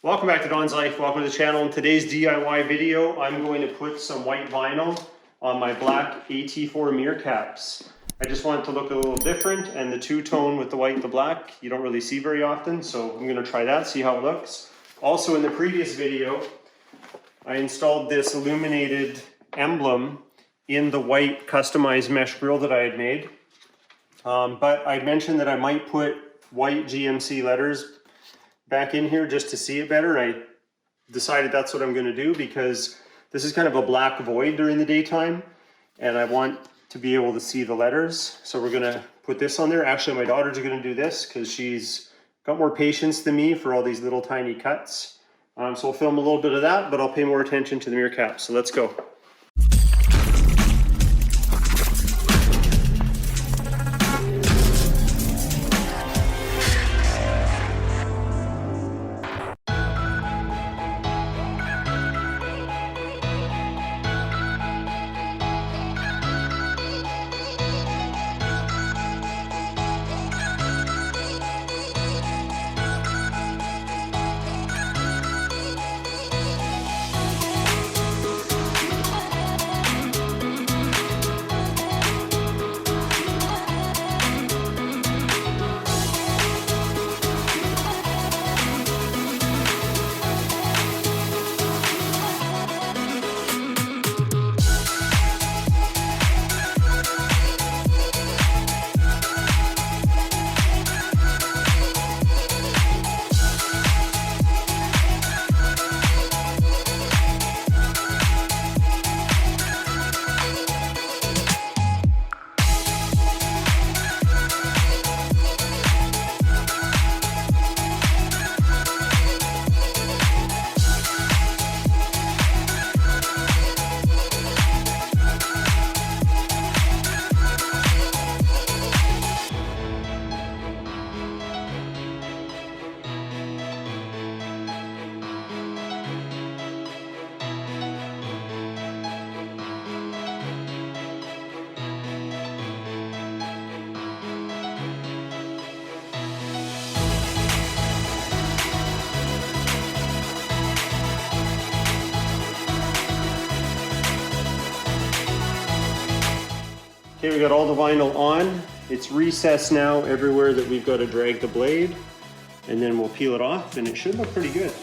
Welcome back to Don's Life. Welcome to the channel. In today's DIY video, I'm going to put some white vinyl on my black AT4 mirror caps. I just want it to look a little different, and the two-tone with the white and the black you don't really see very often, so I'm going to try that, see how it looks. Also in the previous video, I installed this Illuminated Emblem in the white customized mesh grill that I had made. But I mentioned that I might put white GMC letters back in here just to see it better. I decided that's what I'm going to do because this is kind of a black void during the daytime and I want to be able to see the letters. So we're going to put this on there. Actually, my daughters are going to do this because she's got more patience than me for all these little tiny cuts. So I'll film a little bit of that, but I'll pay more attention to the mirror cap. So let's go. Okay, we got all the vinyl on. It's recessed now everywhere that we've got to drag the blade, and then we'll peel it off and it should look pretty good.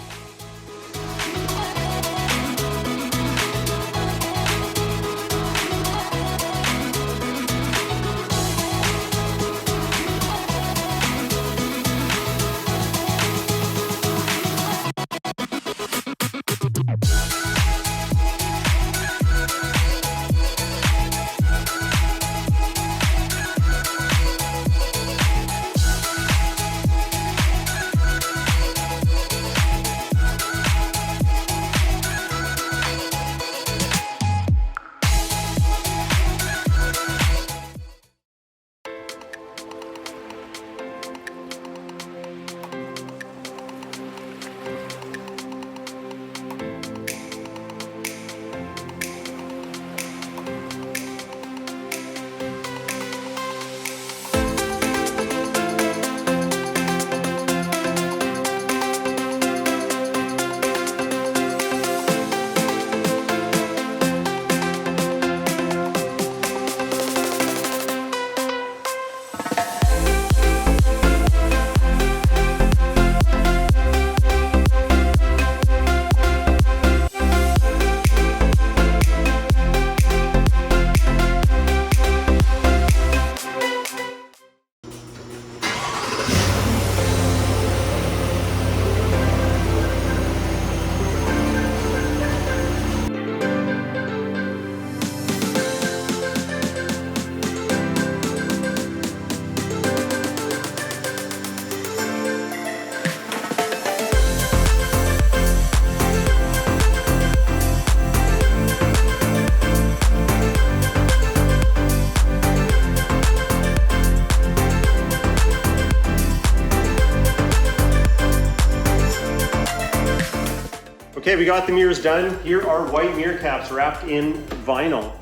Okay, we got the mirrors done. Here are white mirror caps wrapped in vinyl.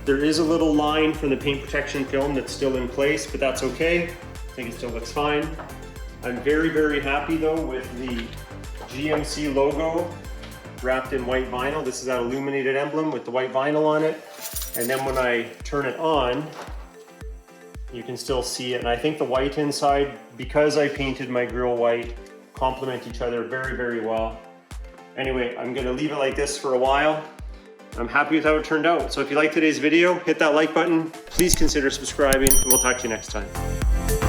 There is a little line from the paint protection film that's still in place, but that's okay. I think it still looks fine. I'm very, very happy though with the GMC logo wrapped in white vinyl. This is that Illuminated Emblem with the white vinyl on it. And then when I turn it on, you can still see it. And I think the white inside, because I painted my grille white, complement each other very, very well. Anyway, I'm gonna leave it like this for a while. I'm happy with how it turned out. So if you like today's video, hit that like button. Please consider subscribing, and we'll talk to you next time.